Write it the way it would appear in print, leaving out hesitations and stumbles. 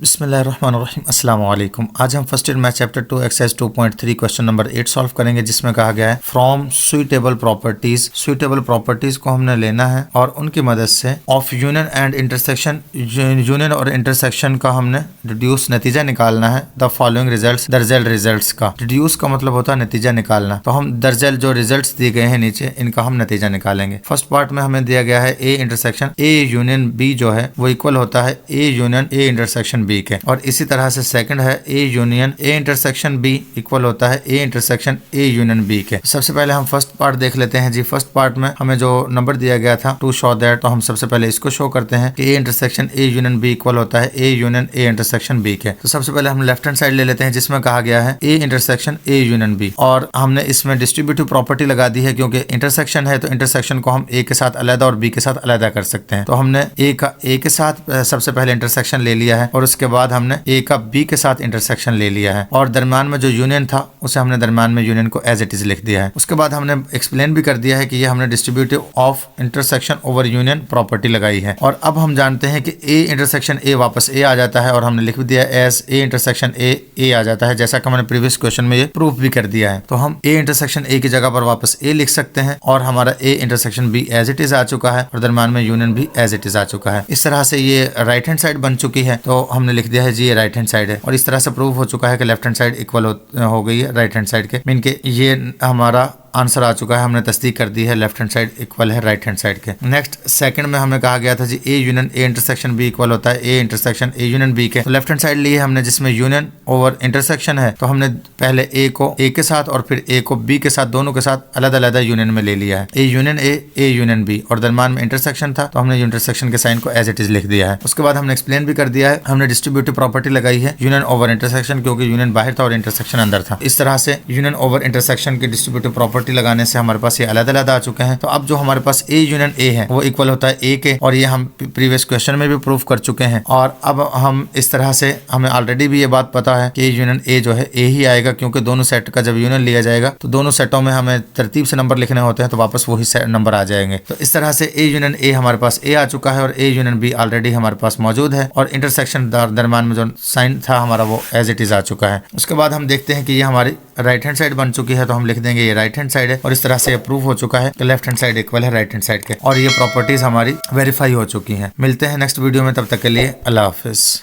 बिस्मिल्लाहिर्रहमानिर्रहीम अस्सलाम वालेकुम। आज हम first year math chapter 2 exercise 2.3 question number 8 solve करेंगे, जिसमें कहा गया है from suitable properties. Suitable properties को हमने लेना है और उनकी मदद से of union and intersection, union और इंटरसेक्शन का हमने डिड्यूस नतीजा निकालना है। द फॉलोइंग रिजल्ट्स, दरअसल रिजल्ट्स का डिड्यूस का मतलब होता है नतीजा निकालना। तो हम दरअसल जो रिजल्ट्स दिए गए हैं नीचे, इनका हम नतीजा निकालेंगे। फर्स्ट पार्ट में हमें दिया गया है A intersection A union B जो है वो इक्वल होता है A union A intersection B के, और इसी तरह से सेकंड है A union A intersection B equal होता है A intersection A union B के। सबसे पहले हम फर्स्ट पार्ट देख लेते हैं जी। फर्स्ट पार्ट में हमें जो नंबर दिया गया था टू शो दैट, तो हम सबसे पहले इसको शो करते हैं कि A intersection A union B equal होता है A union A intersection B के। तो सबसे पहले हम लेफ्ट हैंड साइड ले लेते हैं, जिसमें कहा गया है A intersection A union B, और हमने इसमें डिस्ट्रीब्यूटिव प्रॉपर्टी लगा दी है, क्योंकि इंटरसेक्शन है तो इंटरसेक्शन को हम ए के साथ अलग और बी के साथ अलग कर सकते हैं। तो हमने ए का ए के साथ सबसे पहले इंटरसेक्शन ले लिया है, और उसके बाद हमने ए का बी के साथ इंटरसेक्शन ले लिया है, और दरम्यान में जो यूनियन था उसे हमने दरम्यान में यूनियन को एज इट इज लिख दिया है। उसके बाद हमने एक्सप्लेन भी कर दिया है कि ये हमने distributive of intersection over union property लगाई है। और अब हम जानते हैं कि ए इंटरसेक्शन ए वापस ए आ जाता है, और हमने लिख दिया एज ए इंटरसेक्शन ए आ जाता है, जैसा कि हमने प्रीवियस क्वेश्चन में ये प्रूफ भी कर दिया है। तो हम ए इंटरसेक्शन ए की जगह पर वापस ए लिख सकते हैं, और हमारा A intersection B as it is आ चुका है, और दरम्यान में यूनियन भी एज इट इज आ चुका है। इस तरह से ये राइट हैंड साइड बन चुकी है, तो हमने लिख दिया है जी ये राइट हैंड साइड है, और इस तरह से प्रूव हो चुका है कि लेफ्ट हैंड साइड इक्वल हो गई है राइट हैंड साइड के। मीन के ये हमारा आंसर आ चुका है, हमने तस्दीक कर दी है लेफ्ट हैंड साइड इक्वल है राइट हैंड साइड के। नेक्स्ट सेकंड में हमें कहा गया था जी A union A intersection B equal होता है A intersection A union B के। तो लेफ्ट हैंड साइड लिए हमने, जिसमें यूनियन ओवर इंटरसेक्शन है, तो हमने पहले ए को ए के साथ और फिर ए को बी के साथ, दोनों के साथ अलग अलग यूनियन में ले लिया है। A union A union B, और दरम्यान में इंटरसेक्शन था, तो हमने इंटरसेक्शन के साइन को एज इट इज लिख दिया है। उसके बाद हमने एक्सप्लेन भी कर दिया है, हमने डिस्ट्रीब्यूटिव प्रॉपर्टी लगाई है यूनियन ओवर इंटरसेक्शन, क्योंकि यूनियन बाहर था और इंटरसेक्शन अंदर था। इस तरह से यूनियन ओवर इंटरसेक्शन की डिस्ट्रीब्यूटिव प्रॉपर्टी लगाने से हमारे पास ये अलग अलग आ चुके हैं। तो अब जो हमारे पास ए यूनियन ए है वो इक्वल होता है ए के, और ये हम प्रीवियस क्वेश्चन में भी प्रूफ कर चुके हैं। और अब हम इस तरह से, हमें ऑलरेडी भी ये बात पता है कि यूनियन ए जो है ए ही आएगा, क्योंकि दोनों सेट का जब यूनियन लिया जाएगा तो दोनों सेटों में हमें तरतीब से नंबर लिखने होते हैं, तो वापस वही नंबर आ जाएंगे। तो इस तरह से ए यूनियन ए हमारे पास ए आ चुका है, और ए यूनियन बी ऑलरेडी हमारे पास मौजूद है, और इंटरसेक्शन दरम्यान में जो साइन था हमारा वो एज इट इज आ चुका है। उसके बाद हम देखते हैं कि ये हमारी राइट हैंड साइड बन चुकी है, तो हम लिख देंगे ये राइट हैंड साइड है, और इस तरह से प्रूफ हो चुका है कि लेफ्ट हैंड साइड इक्वल है राइट हैंड साइड के, और ये प्रॉपर्टीज हमारी वेरीफाई हो चुकी हैं। मिलते हैं नेक्स्ट वीडियो में, तब तक के लिए अल्लाह हाफिज।